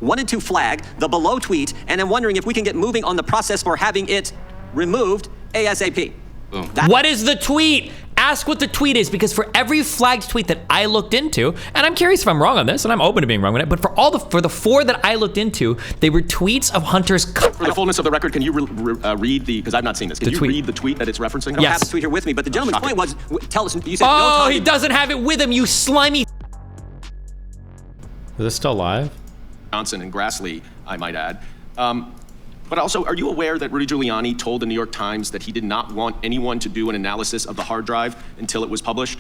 wanted to flag the below tweet, and I'm wondering if we can get moving on the process for having it removed ASAP. Boom. What is the tweet? Ask what the tweet is, because for every flagged tweet that I looked into, and I'm curious if I'm wrong on this, and I'm open to being wrong on it, but for the four that I looked into, they were tweets of Hunter's. For the fullness of the record, can you read the, because I've not seen this, can you read the tweet that it's referencing? I don't have the tweet here with me, but the gentleman's point was, tell us, you said oh, no time. He doesn't have it with him, you slimy. Is this still live? Johnson and Grassley, I might add. But also, are you aware that Rudy Giuliani told the New York Times that he did not want anyone to do an analysis of the hard drive until it was published?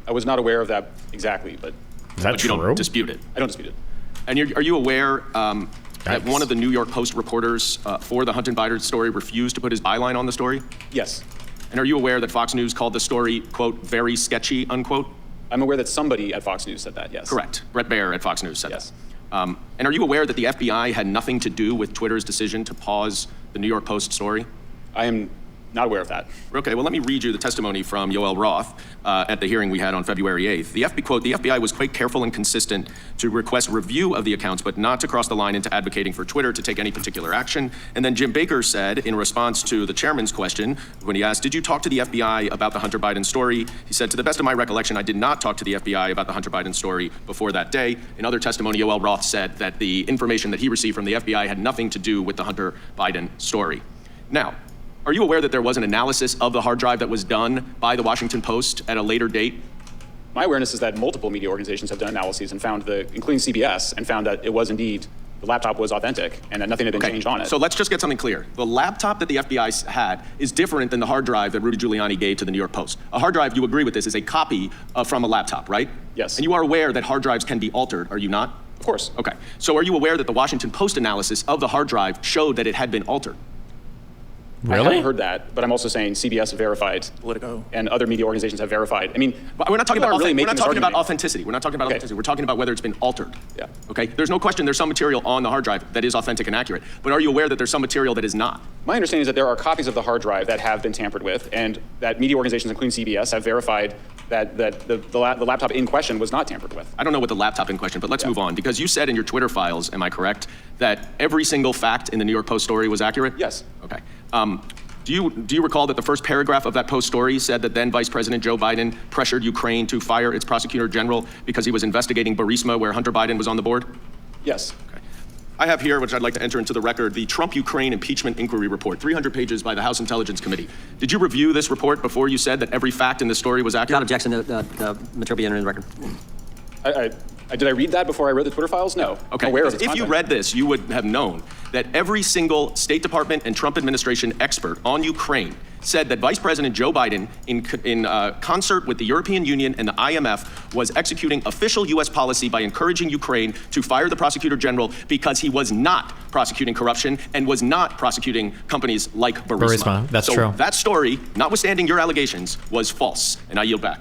I was not aware of that exactly, but... Is that true? You don't dispute it? I don't dispute it. And are you aware that one of the New York Post reporters for the Hunter Biden story refused to put his byline on the story? Yes. And are you aware that Fox News called the story, quote, very sketchy, unquote? I'm aware that somebody at Fox News said that, yes. Correct. Brett Baer at Fox News said yes. that. And are you aware that the FBI had nothing to do with Twitter's decision to pause the New York Post story? I am not aware of that. Okay, well, let me read you the testimony from Yoel Roth at the hearing we had on February 8th. Quote, the FBI was quite careful and consistent to request review of the accounts, but not to cross the line into advocating for Twitter to take any particular action. And then Jim Baker said, in response to the chairman's question, when he asked, did you talk to the FBI about the Hunter Biden story? He said, to the best of my recollection, I did not talk to the FBI about the Hunter Biden story before that day. In other testimony, Yoel Roth said that the information that he received from the FBI had nothing to do with the Hunter Biden story. Now, are you aware that there was an analysis of the hard drive that was done by the Washington Post at a later date? My awareness is that multiple media organizations have done analyses and found including CBS, and found that it was indeed, the laptop was authentic and that nothing had been changed on it. So let's just get something clear. The laptop that the FBI had is different than the hard drive that Rudy Giuliani gave to the New York Post. A hard drive, you agree with this, is a copy from a laptop, right? Yes. And you are aware that hard drives can be altered, are you not? Of course. Okay. So are you aware that the Washington Post analysis of the hard drive showed that it had been altered? Really? I haven't heard that, but I'm also saying CBS verified, Politico, and other media organizations have verified. I mean, but we're not talking about really we're not talking about authenticity. We're not talking about authenticity. We're talking about whether it's been altered. Yeah. Okay. There's no question. There's some material on the hard drive that is authentic and accurate. But are you aware that there's some material that is not? My understanding is that there are copies of the hard drive that have been tampered with, and that media organizations, including CBS, have verified that the laptop in question was not tampered with. I don't know what the laptop in question, but let's move on, because you said in your Twitter files, am I correct, that every single fact in the New York Post story was accurate? Yes. Okay. Do you recall that the first paragraph of that Post story said that then Vice President Joe Biden pressured Ukraine to fire its prosecutor general because he was investigating Burisma, where Hunter Biden was on the board? Yes. Okay. I have here, which I'd like to enter into the record, the Trump-Ukraine impeachment inquiry report, 300 pages by the House Intelligence Committee. Did you review this report before you said that every fact in the story was accurate? Without objection, the material be entered in the record. Did I read that before I read the Twitter files? No. Okay. Aware of its If content. you read this, you would have known that every single State Department and Trump administration expert on Ukraine said that Vice President Joe Biden, in concert with the European Union and the IMF, was executing official U.S. policy by encouraging Ukraine to fire the prosecutor general because he was not prosecuting corruption and was not prosecuting companies like Burisma. That's true. That story, notwithstanding your allegations, was false. And I yield back.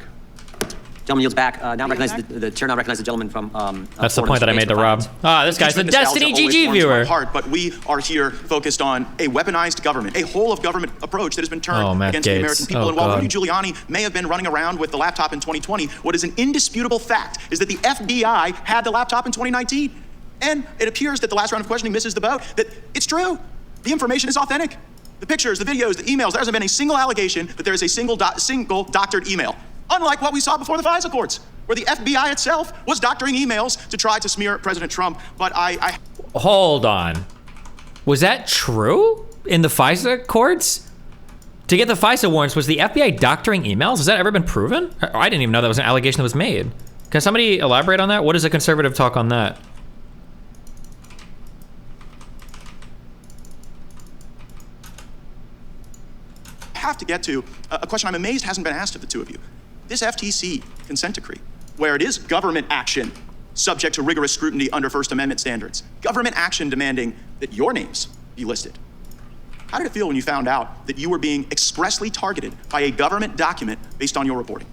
Gentleman yields back. Now recognize the chair now recognizes the gentleman from. That's the point that I made to Rob. This guy's a Destiny GG viewer. But we are here focused on a weaponized government, a whole of government approach that has been turned against the American people. And while Rudy Giuliani may have been running around with the laptop in 2020, what is an indisputable fact is that the FBI had the laptop in 2019. And it appears that the last round of questioning misses the boat, that it's true. The information is authentic. The pictures, the videos, the emails, there hasn't been a single allegation that there is a single doctored email. Unlike what we saw before the FISA courts, where the FBI itself was doctoring emails to try to smear President Trump. But I Hold on. Was that true in the FISA courts? To get the FISA warrants, was the FBI doctoring emails? Has that ever been proven? I didn't even know that was an allegation that was made. Can somebody elaborate on that? What is a conservative talk on that? have to get to a question I'm amazed hasn't been asked of the two of you. This FTC consent decree, where it is government action subject to rigorous scrutiny under First Amendment standards, government action demanding that your names be listed. How did it feel when you found out that you were being expressly targeted by a government document based on your reporting?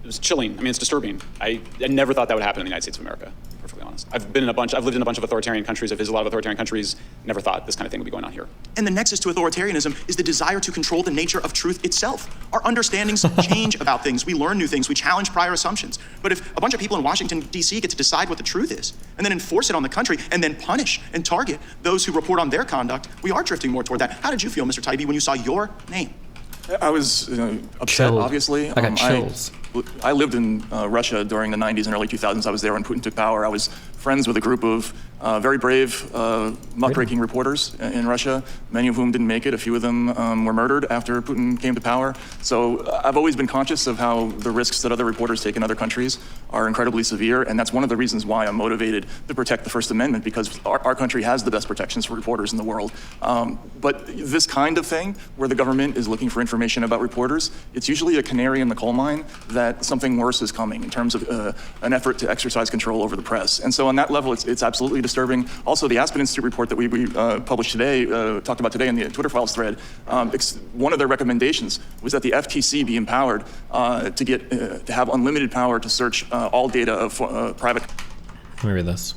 It was chilling. I mean, it's disturbing. I never thought that would happen in the United States of America, perfectly honest. honest. I've lived in a bunch of authoritarian countries. I've visited a lot of authoritarian countries. Never thought this kind of thing would be going on here. And the nexus to authoritarianism is the desire to control the nature of truth itself. Our understandings change about things. We learn new things. We challenge prior assumptions. But if a bunch of people in Washington, D.C. get to decide what the truth is and then enforce it on the country and then punish and target those who report on their conduct, we are drifting more toward that. How did you feel, Mr. Taibbi, when you saw your name? I was upset, Chilled. obviously. I got chills. I lived in Russia during the 90s and early 2000s. I was there when Putin took power. I was friends with a group of very brave, muckraking reporters in Russia, many of whom didn't make it. A few of them were murdered after Putin came to power. So I've always been conscious of how the risks that other reporters take in other countries are incredibly severe, and that's one of the reasons why I'm motivated to protect the First Amendment, because our country has the best protections for reporters in the world. But this kind of thing, where the government is looking for information about reporters, it's usually a canary in the coal mine that something worse is coming in terms of an effort to exercise control over the press. And so on that level, it's absolutely disturbing. Also, the Aspen Institute report that we published today, talked about today in the Twitter Files thread, one of their recommendations was that the FTC be empowered to have unlimited power to search all data of private. Let me read this.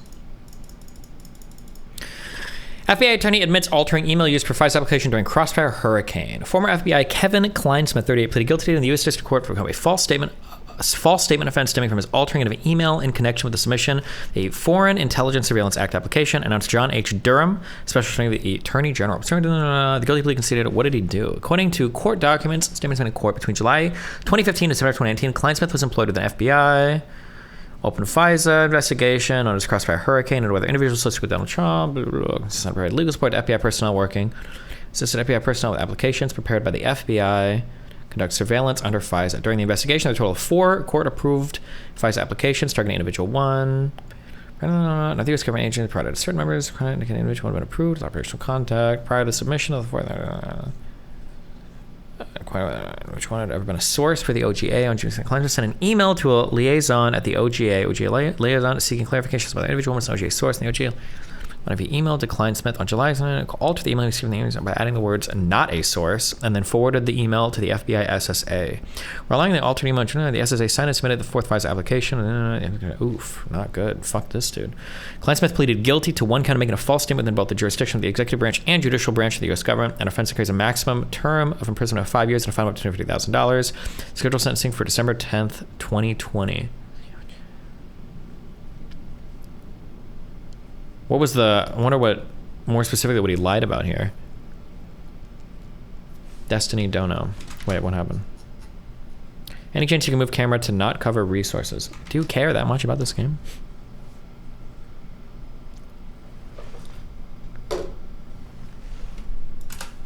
FBI attorney admits altering email used for FISA application during Crossfire Hurricane. Former FBI Kevin Kleinsmith, 38, pleaded guilty in the U.S. District Court for a false statement offense stemming from his altering of an email in connection with the submission of a Foreign Intelligence Surveillance Act application, announced John H. Durham, Special Attorney of the Attorney General. The guilty plea conceded. What did he do? According to court documents, statements made in court between July 2015 and December 2019, Kleinsmith was employed with the FBI. Open FISA investigation on his Crossfire Hurricane and whether individuals associated with Donald Trump. Provided legal support to FBI personnel working. Assisted FBI personnel with applications prepared by the FBI. Conduct surveillance under FISA. During the investigation, there were a total of 4 court-approved FISA applications targeting individual 1. Now, the U.S. government agent provided certain members indicating individual had been approved with operational contact prior to the submission of the 4. Which one had ever been a source for the OGA on June 2nd. Kleinsmith sent an email to a liaison at the OGA liaison seeking clarifications about the individual was an OGA source in the OGA. One of you emailed to Kleinsmith on July 2nd, altered the email received from the email by adding the words "not a source," and then forwarded the email to the FBI SSA. Relying on the altered email, the SSA signed and submitted the 4th FISA application. Oof, not good. Fuck this dude. Kleinsmith pleaded guilty to 1 count of making a false statement within both the jurisdiction of the executive branch and judicial branch of the U.S. government. An offense that carries a maximum term of imprisonment of 5 years and a fine of up to $250,000. Scheduled sentencing for December 10th, 2020. What was I wonder what, more specifically, what he lied about here. Destiny Dono. Wait, what happened? Any chance you can move camera to not cover resources? Do you care that much about this game?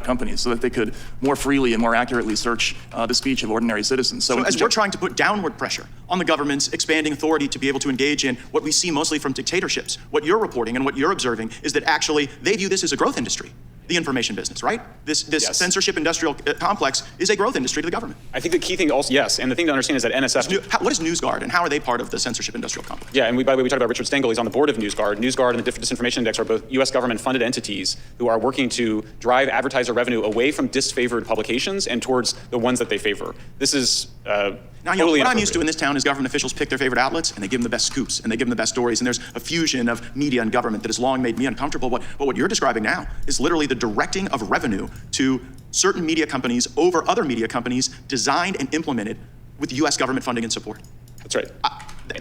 Companies so that they could more freely and more accurately search the speech of ordinary citizens. So as we're trying to put downward pressure on the government's expanding authority to be able to engage in what we see mostly from dictatorships, what you're reporting and what you're observing is that actually they view this as a growth industry. The information business, right? This yes. Censorship industrial complex is a growth industry to the government. I think the key thing also, yes, and the thing to understand is that NSF... What is NewsGuard and how are they part of the censorship industrial complex? Yeah, and by the way, we talked about Richard Stengel. He's on the board of NewsGuard. NewsGuard and the Disinformation Index are both U.S. government-funded entities who are working to drive advertiser revenue away from disfavored publications and towards the ones that they favor. This is now, you know, what I'm used to in this town is government officials pick their favorite outlets and they give them the best scoops and they give them the best stories, and there's a fusion of media and government that has long made me uncomfortable. But what you're describing now is literally the directing of revenue to certain media companies over other media companies designed and implemented with U.S. government funding and support. That's right.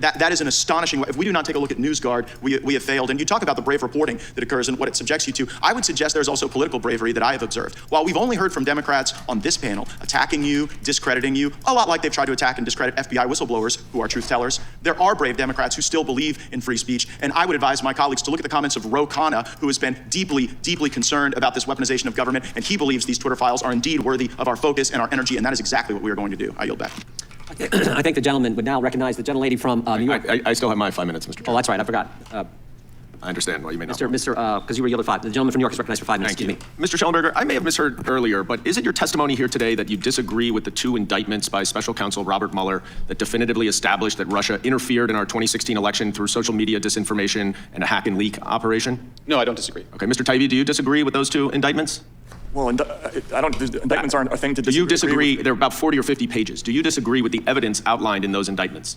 That is an astonishing way. If we do not take a look at NewsGuard, we have failed. And you talk about the brave reporting that occurs and what it subjects you to. I would suggest there's also political bravery that I have observed. While we've only heard from Democrats on this panel attacking you, discrediting you, a lot like they've tried to attack and discredit FBI whistleblowers who are truth tellers, there are brave Democrats who still believe in free speech. And I would advise my colleagues to look at the comments of Ro Khanna, who has been deeply, deeply concerned about this weaponization of government. And he believes these Twitter files are indeed worthy of our focus and our energy. And that is exactly what we are going to do. I yield back. I think the gentleman would now recognize the gentlelady from New York. I still have my 5 minutes, Mr. Chairman. Oh, that's right. I forgot. I understand why you may not. Because you were yielded 5. The gentleman from New York is recognized for 5 minutes. Thank you. Mr. Schellenberger, I may have misheard earlier, but is it your testimony here today that you disagree with the 2 indictments by Special Counsel Robert Mueller that definitively established that Russia interfered in our 2016 election through social media disinformation and a hack and leak operation? No, I don't disagree. Okay, Mr. Taibbi, do you disagree with those 2 indictments? Well, indictments aren't a thing to disagree. Do you disagree? They're about 40 or 50 pages. Do you disagree with the evidence outlined in those indictments?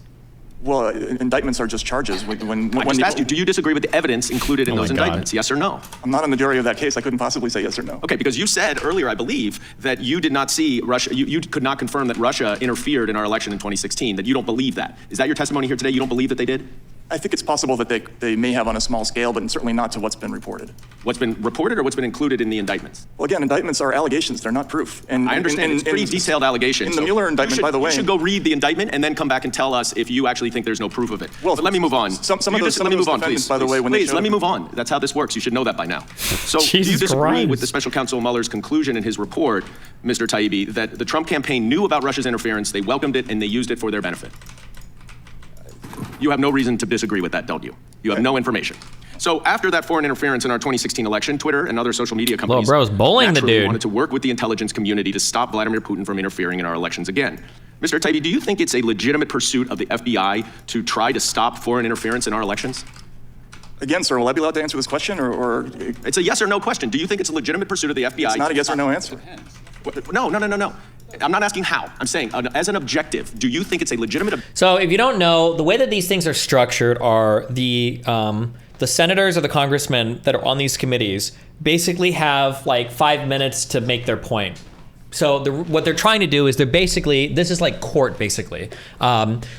Well, indictments are just charges. I just asked you, do you disagree with the evidence included in those indictments? Yes or no? I'm not on the jury of that case. I couldn't possibly say yes or no. Okay, because you said earlier, I believe, that you did not see Russia, you could not confirm that Russia interfered in our election in 2016, that you don't believe that. Is that your testimony here today? You don't believe that they did? I think it's possible that they may have on a small scale, but certainly not to what's been reported. What's been reported or what's been included in the indictments? Well, again, indictments are allegations. They're not proof. And I understand. It's pretty detailed allegations. In the Mueller indictment, by the way. You should go read the indictment and then come back and tell us if you actually think there's no proof of it. Well, but let me move on. Let me move on, please. By the way, please, let me move on. That's how this works. You should know that by now. So do you disagree with the special counsel Mueller's conclusion in his report, Mr. Taibbi, that the Trump campaign knew about Russia's interference, they welcomed it, and they used it for their benefit? You have no reason to disagree with that, don't you? You have no information. So after that foreign interference in our 2016 election, Twitter and other social media companies naturally wanted to work with the intelligence community to stop Vladimir Putin from interfering in our elections again. Mr. Taibbi, do you think it's a legitimate pursuit of the FBI to try to stop foreign interference in our elections? Again, sir, will I be allowed to answer this question, or? It's a yes or no question. Do you think it's a legitimate pursuit of the FBI? It's not a yes or no answer. No. I'm not asking how. I'm saying, as an objective, do you think it's a legitimate? So if you don't know, the way that these things are structured are the senators or the congressmen that are on these committees basically have like 5 minutes to make their point. So what they're trying to do is this is like court, basically.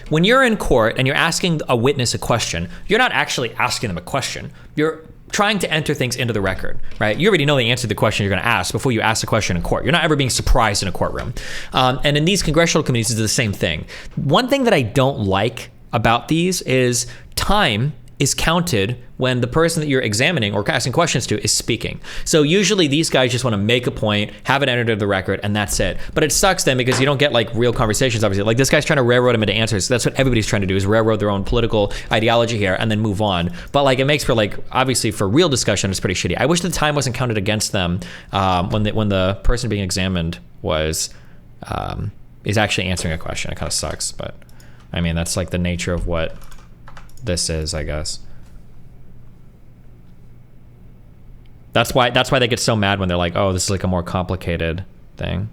When you're in court and you're asking a witness a question, you're not actually asking them a question. You're trying to enter things into the record, right? You already know the answer to the question you're going to ask before you ask the question in court. You're not ever being surprised in a courtroom. And in these congressional committees, it's the same thing. One thing that I don't like about these is time is counted when the person that you're examining or asking questions to is speaking. So usually these guys just want to make a point, have it entered into the record, and that's it. But it sucks then because you don't get like real conversations, obviously. Like this guy's trying to railroad him into answers. That's what everybody's trying to do, is railroad their own political ideology here and then move on. But like it makes for like, obviously for real discussion, it's pretty shitty. I wish the time wasn't counted against them when the person being examined is actually answering a question. It kind of sucks, but I mean, that's like the nature of what this is, I guess. That's why they get so mad when they're like, oh, this is like a more complicated thing.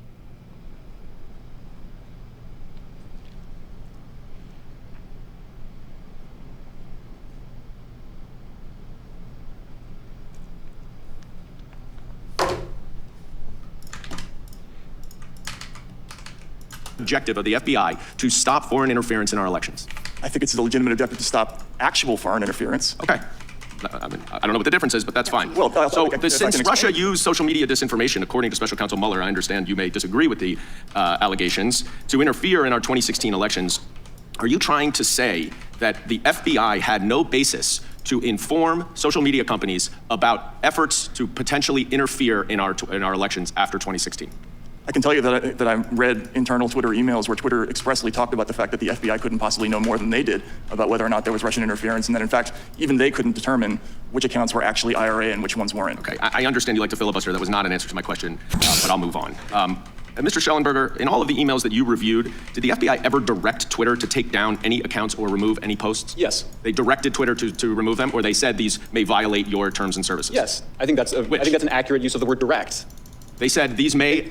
Objective of the FBI to stop foreign interference in our elections? I think it's a legitimate objective to stop actual foreign interference. Okay. I mean, I don't know what the difference is, but that's fine. Well, since Russia used social media disinformation, according to Special Counsel Mueller, I understand you may disagree with the allegations, to interfere in our 2016 elections, are you trying to say that the FBI had no basis to inform social media companies about efforts to potentially interfere in our elections after 2016? I can tell you that I read internal Twitter emails where Twitter expressly talked about the fact that the FBI couldn't possibly know more than they did about whether or not there was Russian interference, and that in fact, even they couldn't determine which accounts were actually IRA and which ones weren't. Okay, I understand you like to filibuster. That was not an answer to my question, but I'll move on. Mr. Schellenberger, in all of the emails that you reviewed, did the FBI ever direct Twitter to take down any accounts or remove any posts? Yes. They directed Twitter to remove them, or they said these may violate your terms and services? Yes, I think that's an accurate use of the word direct. They said these may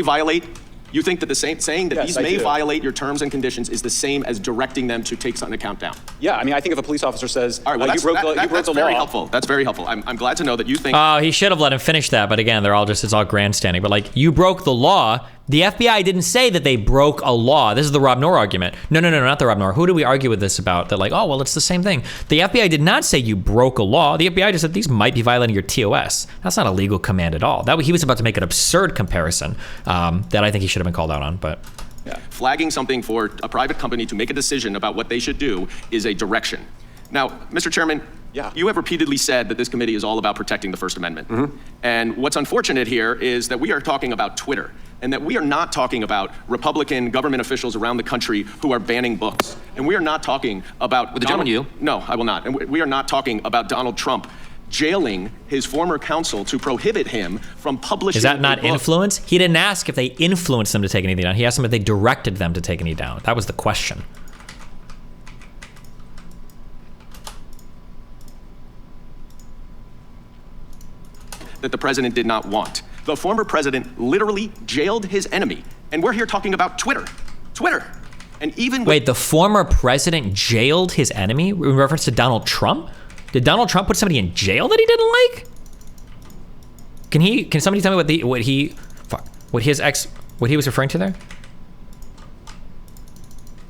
violate. You think that saying that these may violate your terms and conditions is the same as directing them to take an account down? Yeah, I mean, I think if a police officer says, all right, well, you broke the very law. helpful. That's very helpful. I'm glad to know that you think. Oh, he should have let him finish that. But again, it's all grandstanding. But like, you broke the law. The FBI didn't say that they broke a law. This is the Rob Noor argument. No, not the Rob Noor. Who do we argue with this about? They're like, oh, well, it's the same thing. The FBI did not say you broke a law. The FBI just said these might be violating your TOS. That's not a legal command at all. He was about to make an absurd comparison that I think he should have been called out on. But yeah. Flagging something for a private company to make a decision about what they should do is a direction. Now, Mr. Chairman, you have repeatedly said that this committee is all about protecting the First Amendment. Mm-hmm. And what's unfortunate here is that we are talking about Twitter, and that we are not talking about Republican government officials around the country who are banning books. And we are not talking about... Would the gentleman yield? No, I will not. And we are not talking about Donald Trump jailing his former counsel to prohibit him from publishing... Is that not influence? He didn't ask if they influenced them to take anything down. He asked them if they directed them to take any down. That was the question. That the president did not want. The former president literally jailed his enemy. And we're here talking about Twitter. Twitter. And even Wait, the former president jailed his enemy in reference to Donald Trump? Did Donald Trump put somebody in jail that he didn't like? Can somebody tell me what he was referring to there?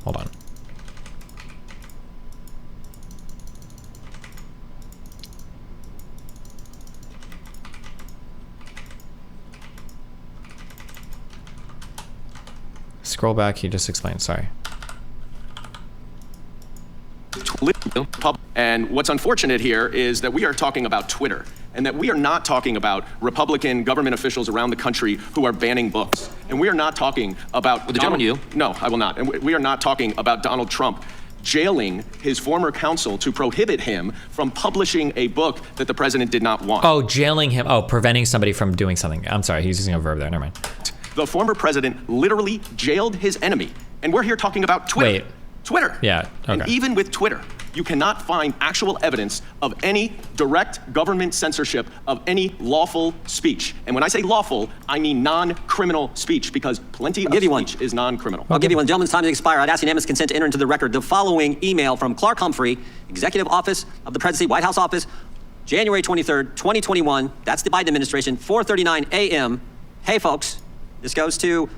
Hold on. Scroll back, he just explained, sorry. And what's unfortunate here is that we are talking about Twitter, and that we are not talking about Republican government officials around the country who are banning books. And we are not talking about... Would the gentleman yield? No, I will not. And we are not talking about Donald Trump jailing his former counsel to prohibit him from publishing a book that the president did not want. Oh, jailing him. Oh, preventing somebody from doing something. I'm sorry, he's using a verb there, never mind. The former president literally jailed his enemy. And we're here talking about Twitter. Wait. Twitter. Yeah, okay. And even with Twitter, you cannot find actual evidence of any direct government censorship of any lawful speech. And when I say lawful, I mean non-criminal speech, because plenty of speech is non-criminal. I'll give you one. Gentleman's time to expire. I'd ask unanimous consent to enter into the record the following email from Clark Humphrey, Executive Office of the Presidency, White House Office, January 23rd, 2021. That's the Biden administration, 4:39 a.m. Hey, folks. This goes to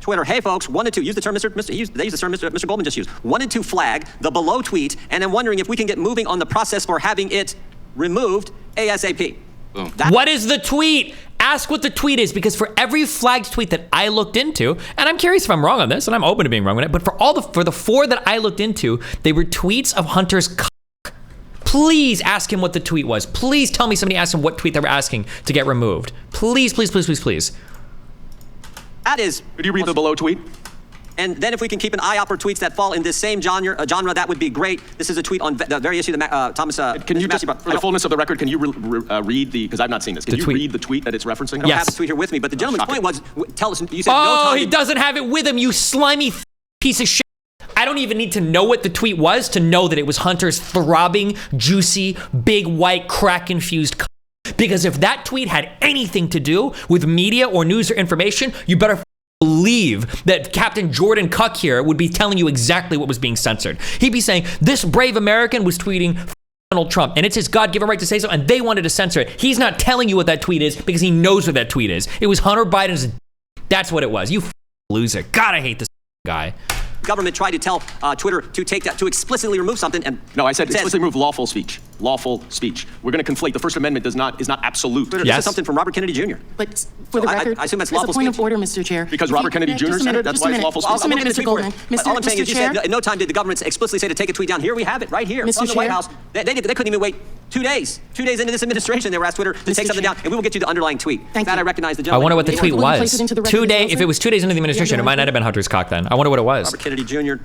Twitter. Hey, folks, wanted to use the term they used the term Mr. Goldman just used. Wanted to flag the below tweet, and I'm wondering if we can get moving on the process for having it removed ASAP. Boom. What is the tweet? Ask what the tweet is, because for every flagged tweet that I looked into, and I'm curious if I'm wrong on this, and I'm open to being wrong on it, but for the four that I looked into, they were tweets of Hunter's cock. Please ask him what the tweet was. Please tell me somebody asked him what tweet they were asking to get removed. Please, please, please, please, please. That is. Could you read the below tweet? And then if we can keep an eye out for tweets that fall in this same genre, that would be great. This is a tweet on the very issue that Thomas... Can you just, for the fullness of the record, can you read the, because I've not seen this, can you read the tweet that it's referencing? I don't have the tweet here with me, but the gentleman's point was, tell us, you said no time... Oh, he doesn't have it with him, you slimy piece of shit. I don't even need to know what the tweet was to know that it was Hunter's throbbing, juicy, big white, crack-infused cock. Because if that tweet had anything to do with media or news or information, you better believe that Captain Jordan Cuck here would be telling you exactly what was being censored. He'd be saying, this brave American was tweeting Donald Trump, and it's his God-given right to say so, and they wanted to censor it. He's not telling you what that tweet is because he knows what that tweet is. It was Hunter Biden's. That's what it was. You loser. God, I hate this guy. Government tried to tell Twitter to take that, to explicitly remove something, and no, I said explicitly remove lawful speech. Lawful speech. We're going to conflate. The First Amendment is not absolute. Twitter, yes. This is something from Robert Kennedy Jr. But for the record, I assume that's lawful a point speech. of order, Mr. Chair. Because Robert Kennedy Jr. said it. That's why it's lawful speech. Just a minute, Mr. Goldman. All I'm saying is, you said at no time did the government explicitly say to take a tweet down. Here we have it, right here, from the White House. They couldn't even wait 2 days. 2 days into this administration, they were asked Twitter to take something down, and we will get you the underlying tweet. Thank you. I recognize the I gentleman. wonder what the tweet was. 2 days. If it was 2 days into the administration, it might not have been Hunter's cock then. I wonder what it was. Robert Kennedy Jr.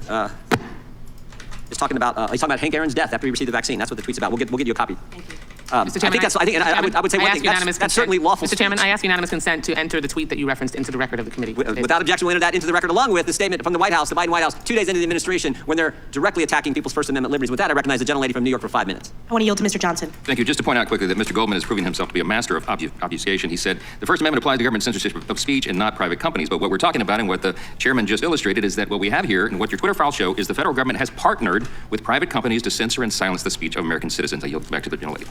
Is talking about he's talking about Hank Aaron's death after he received the vaccine. That's what the tweet's about. We'll get you a copy. Thank you. Mr. Chairman, I would say one thing. That's certainly lawful. Mr. Chairman, I ask unanimous consent to enter the tweet that you referenced into the record of the committee. Without objection, we'll enter that into the record along with the statement from the White House, the Biden White House, 2 days into the administration when they're directly attacking people's First Amendment liberties. With that, I recognize the gentlelady from New York for 5 minutes. I want to yield to Mr. Johnson. Thank you. Just to point out quickly that Mr. Goldman is proving himself to be a master of obfuscation. He said the First Amendment applies to government censorship of speech and not private companies. But what we're talking about and what the chairman just illustrated is that what we have here and what your Twitter files show is the federal government has partnered with private companies to censor and silence the speech of American citizens. I yield back to the gentlelady.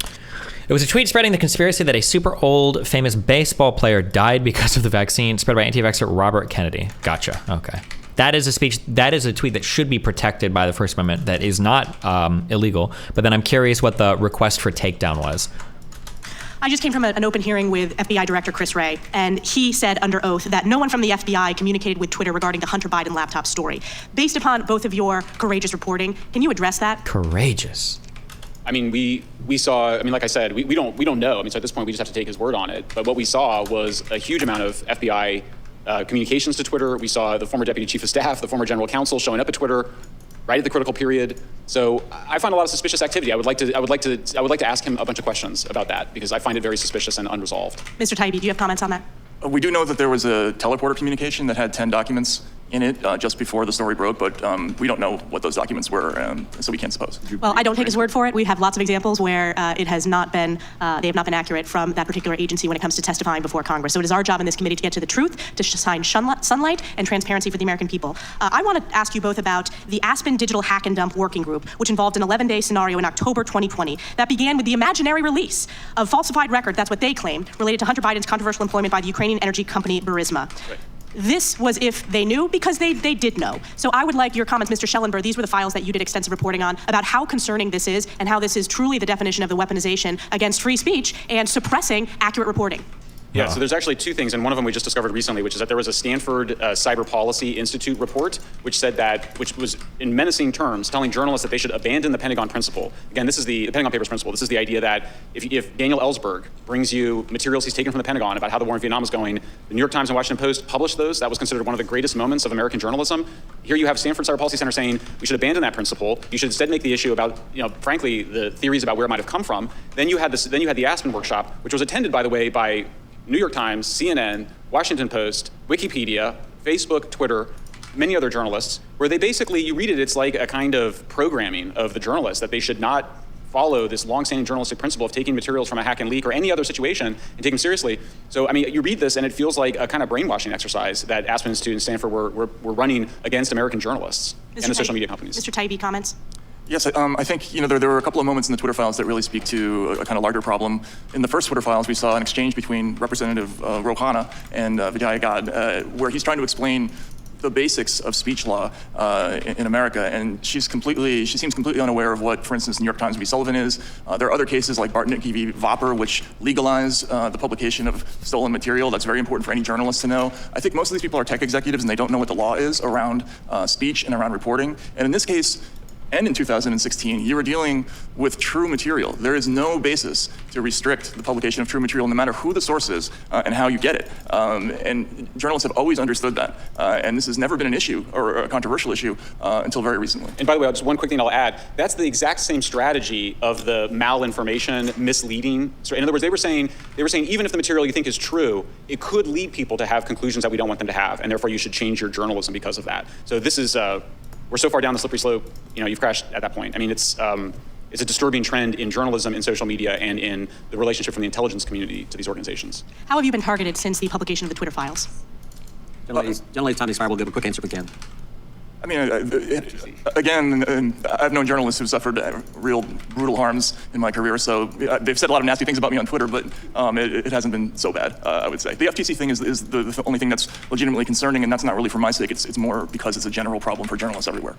It was a tweet spreading the conspiracy that a super old famous baseball player died because of the vaccine, spread by anti-vaxxer Robert Kennedy. Gotcha. Okay. That is a speech. That is a tweet that should be protected by the First Amendment. That is not illegal. But then I'm curious what the request for takedown was. I just came from an open hearing with FBI Director Chris Wray, and he said under oath that no one from the FBI communicated with Twitter regarding the Hunter Biden laptop story. Based upon both of your courageous reporting, can you address that? Courageous. I mean, we saw, I mean, like I said, we don't know. I mean, so at this point, we just have to take his word on it. But what we saw was a huge amount of FBI communications to Twitter. We saw the former deputy chief of staff, the former general counsel showing up at Twitter right at the critical period. So I find a lot of suspicious activity. I would like to ask him a bunch of questions about that because I find it very suspicious and unresolved. Mr. Taibbi, do you have comments on that? We do know that there was a teleporter communication that had 10 documents in it just before the story broke, but we don't know what those documents were, so we can't suppose. Well, I don't take his word for it. We have lots of examples where they have not been accurate from that particular agency when it comes to testifying before Congress. So it is our job in this committee to get to the truth, to shine sunlight and transparency for the American people. I want to ask you both about the Aspen Digital Hack and Dump Working Group, which involved an 11-day scenario in October 2020 that began with the imaginary release of falsified record, that's what they claimed, related to Hunter Biden's controversial employment by the Ukrainian energy company Burisma. Right. This was if they knew, because they did know. So I would like your comments, Mr. Schellenberg. These were the files that you did extensive reporting on about how concerning this is and how this is truly the definition of the weaponization against free speech and suppressing accurate reporting. Yeah, so there's actually two things, and one of them we just discovered recently, which is that there was a Stanford Cyber Policy Institute report, which said that, which was in menacing terms, telling journalists that they should abandon the Pentagon Principle. Again, this is the Pentagon Papers Principle. This is the idea that if Daniel Ellsberg brings you materials he's taken from the Pentagon about how the war in Vietnam is going, the New York Times and Washington Post published those. That was considered one of the greatest moments of American journalism. Here you have Stanford Cyber Policy Center saying we should abandon that principle. You should instead make the issue about, frankly, the theories about where it might have come from. Then you had the Aspen workshop, which was attended, by the way, by New York Times, CNN, Washington Post, Wikipedia, Facebook, Twitter, many other journalists, where they basically, you read it, it's like a kind of programming of the journalists that they should not follow this long-standing journalistic principle of taking materials from a hack and leak or any other situation and taking them seriously. So, I mean, you read this and it feels like a kind of brainwashing exercise that Aspen Institute and Stanford were running against American journalists and the social media companies. Mr. Taibbi, comments? Yes, I think there were a couple of moments in the Twitter files that really speak to a kind of larger problem. In the first Twitter files, we saw an exchange between Representative Rouhana and Vijay Gad, where he's trying to explain the basics of speech law in America, and she seems completely unaware of what, for instance, New York Times v. Sullivan is. There are other cases like Bartnicki v. Vopper, which legalize the publication of stolen material. That's very important for any journalist to know. I think most of these people are tech executives, and they don't know what the law is around speech and around reporting. And in this case, and in 2016, you were dealing with true material. There is no basis to restrict the publication of true material, no matter who the source is and how you get it. And journalists have always understood that. And this has never been an issue or a controversial issue until very recently. And by the way, just one quick thing I'll add. That's the exact same strategy of the malinformation, misleading. So in other words, they were saying even if the material you think is true, it could lead people to have conclusions that we don't want them to have, and therefore you should change your journalism because of that. So this is we're so far down the slippery slope, you've crashed at that point. I mean, it's a disturbing trend in journalism, in social media, and in the relationship from the intelligence community to these organizations. How have you been targeted since the publication of the Twitter files? Generally, time expired. We'll give a quick answer if we can. I mean, again, I've known journalists who've suffered real brutal harms in my career, so they've said a lot of nasty things about me on Twitter, but it hasn't been so bad, I would say. The FTC thing is the only thing that's legitimately concerning, and that's not really for my sake. It's more because it's a general problem for journalists everywhere.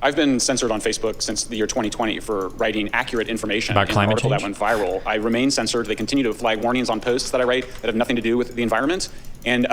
I've been censored on Facebook since the year 2020 for writing accurate information about in climate an article change? that went viral. I remain censored. They continue to flag warnings on posts that I write that have nothing to do with the environment. And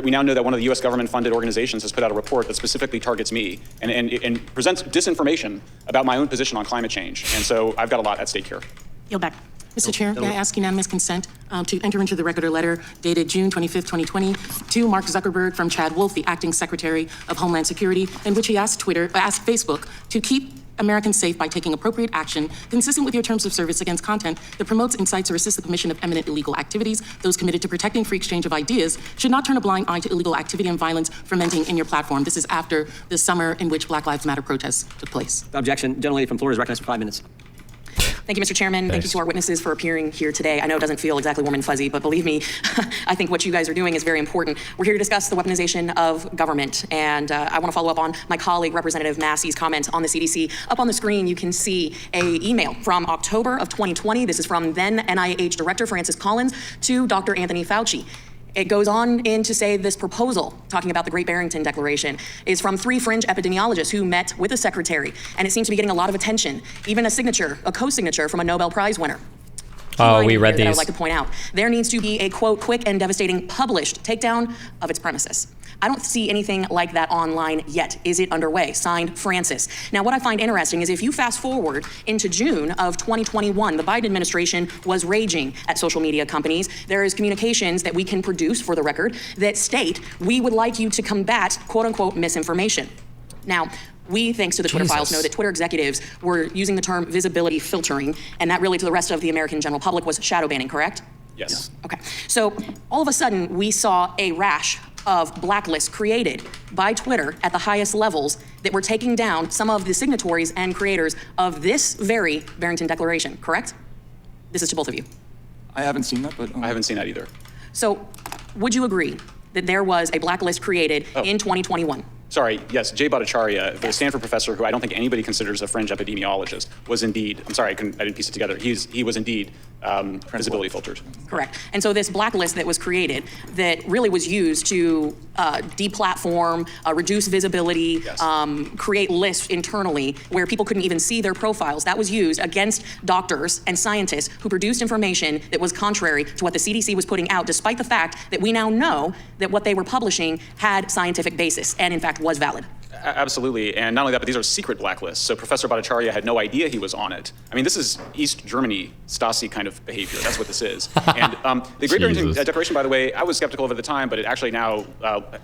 we now know that one of the U.S. government-funded organizations has put out a report that specifically targets me and presents disinformation about my own position on climate change. And so I've got a lot at stake here. Yield back. Mr. Chair, may I ask unanimous consent to enter into the record a letter dated June 25th, 2020, to Mark Zuckerberg from Chad Wolf, the acting Secretary of Homeland Security, in which he asked Facebook to keep Americans safe by taking appropriate action consistent with your terms of service against content that promotes, incites, or assists the commission of eminent illegal activities. Those committed to protecting free exchange of ideas should not turn a blind eye to illegal activity and violence fermenting in your platform. This is after the summer in which Black Lives Matter protests took place. Objection. Gentlelady from Florida is recognized for 5 minutes. Thank you, Mr. Chairman. Thank you to our witnesses for appearing here today. I know it doesn't feel exactly warm and fuzzy, but believe me, I think what you guys are doing is very important. We're here to discuss the weaponization of government, and I want to follow up on my colleague, Representative Massey's comments on the CDC. Up on the screen, you can see an email from October of 2020. This is from then NIH Director Francis Collins to Dr. Anthony Fauci. It goes on in to say this proposal, talking about the Great Barrington Declaration, is from 3 fringe epidemiologists who met with the secretary, and it seems to be getting a lot of attention, even a co-signature from a Nobel Prize winner. Oh, we read these. I would like to point out. There needs to be a, quote, quick and devastating published takedown of its premises. I don't see anything like that online yet. Is it underway? Signed, Francis. Now, what I find interesting is if you fast forward into June of 2021, the Biden administration was raging at social media companies. There is communications that we can produce, for the record, that state, we would like you to combat, quote unquote, misinformation. Now, we, thanks to the Twitter files, know that Twitter executives were using the term visibility filtering, and that really to the rest of the American general public was shadow banning, correct? Yes. Okay. So all of a sudden, we saw a rash of blacklists created by Twitter at the highest levels that were taking down some of the signatories and creators of this very Barrington Declaration, correct? This is to both of you. I haven't seen that, but I haven't seen that either. So would you agree that there was a blacklist created in 2021? Sorry, yes, Jay Bhattacharya, the Stanford professor who I don't think anybody considers a fringe epidemiologist, was indeed, I'm sorry, I didn't piece it together. He was indeed visibility filtered. Correct. And so this blacklist that was created that really was used to deplatform, reduce visibility, Yes. Create lists internally where people couldn't even see their profiles, that was used against doctors and scientists who produced information that was contrary to what the CDC was putting out, despite the fact that we now know that what they were publishing had scientific basis and in fact was valid. Absolutely, and not only that, but these are secret blacklists. So Professor Bhattacharya had no idea he was on it. I mean, this is East Germany Stasi kind of behavior. That's what this is. And the Great Barrington Declaration, by the way, I was skeptical of at the time, but it actually now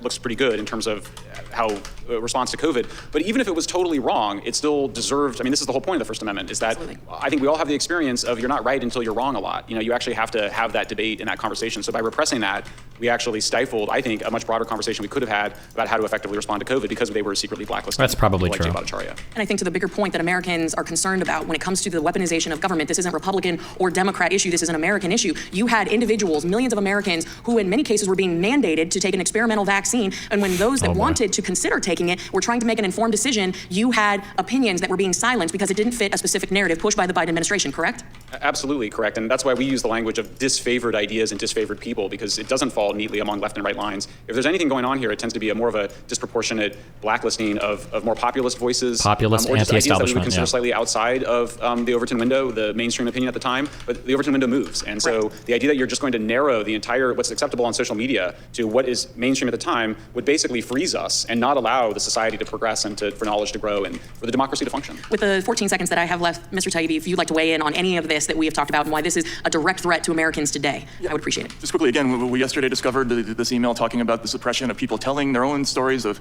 looks pretty good in terms of how response to COVID. But even if it was totally wrong, it still deserved. I mean, this is the whole point of the First Amendment: is that Absolutely. I think we all have the experience of you're not right until you're wrong a lot. You know, you actually have to have that debate and that conversation. So by repressing that, we actually stifled, I think, a much broader conversation we could have had about how to effectively respond to COVID because they were secretly blacklisted. That's probably like true. Jay Bhattacharya. And I think to the bigger point that Americans are concerned about when it comes to the weaponization of government, this isn't Republican or Democrat issue, this is an American issue. You had individuals, millions of Americans, who in many cases were being mandated to take an experimental vaccine, and when those that wanted to consider taking it were trying to make an informed decision, you had opinions that were being silenced because it didn't fit a specific narrative pushed by the Biden administration, correct? Absolutely correct, and that's why we use the language of disfavored ideas and disfavored people, because it doesn't fall neatly among left and right lines. If there's anything going on here, it tends to be more of a disproportionate blacklisting of more populist voices, Populist, or just ideas that we would anti-establishment, consider slightly outside of the Overton window, the mainstream opinion at the time. But the Overton window moves, and so the idea that you're just going to narrow the entire what's acceptable on social media to what is mainstream at the time would basically freeze us and not allow the society to progress and for knowledge to grow and for the democracy to function. With the 14 seconds that I have left, Mr. Taibbi, if you'd like to weigh in on any of this that we have talked about and why this is a direct threat to Americans today, I would appreciate it. Just quickly, again, we yesterday discovered this email talking about the suppression of people telling their own stories of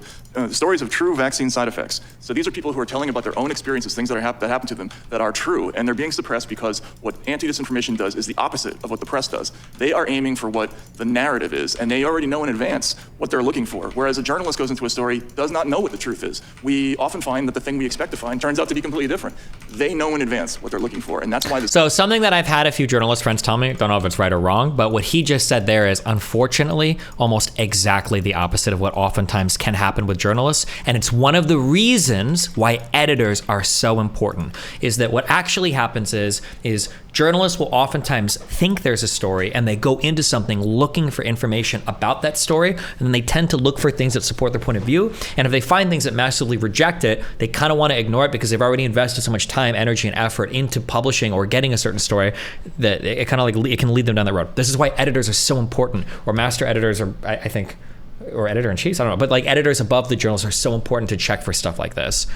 true vaccine side effects. So these are people who are telling about their own experiences, things that happen to them that are true, and they're being suppressed because what anti-disinformation does is the opposite of what the press does. They are aiming for what the narrative is, and they already know in advance what they're looking for, whereas a journalist goes into a story, does not know what the truth is. We often find that the thing we expect to find turns out to be completely different. They know in advance what they're looking for, and that's why this— So something that I've had a few journalist friends tell me, don't know if it's right or wrong, but what he just said there is unfortunately almost exactly the opposite of what oftentimes can happen with journalists. And it's one of the reasons why editors are so important, is that what actually happens is journalists will oftentimes think there's a story and they go into something looking for information about that story, and then they tend to look for things that support their point of view. And if they find things that massively reject it, they kind of want to ignore it because they've already invested so much time, energy, and effort into publishing or getting a certain story that it kind of like it can lead them down the road. This is why editors are so important, or master editors, or I think, or editor-in-chiefs, I don't know, but like editors above the journals are so important to check for stuff like this.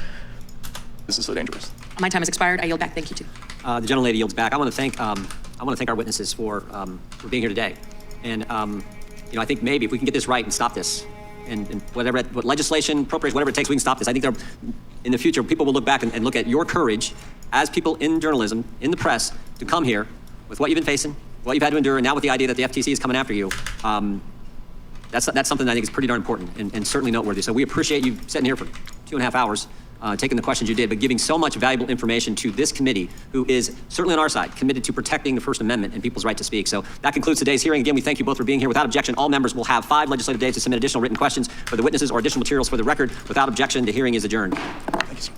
This is so dangerous. My time has expired. I yield back. Thank you, too. The gentlelady yields back. I want to thank our witnesses for being here today, and I think maybe if we can get this right and stop this, and what legislation, appropriation, whatever it takes, we can stop this. I think in the future people will look back and look at your courage as people in journalism, in the press, to come here with what you've been facing, what you've had to endure, and now with the idea that the FTC is coming after you. That's something that I think is pretty darn important and certainly noteworthy. So we appreciate you sitting here for 2.5 hours. Taking the questions you did, but giving so much valuable information to this committee, who is certainly on our side, committed to protecting the First Amendment and people's right to speak. So that concludes today's hearing. Again, we thank you both for being here. Without objection, all members will have 5 legislative days to submit additional written questions for the witnesses or additional materials for the record. Without objection, the hearing is adjourned. Thank you, sir.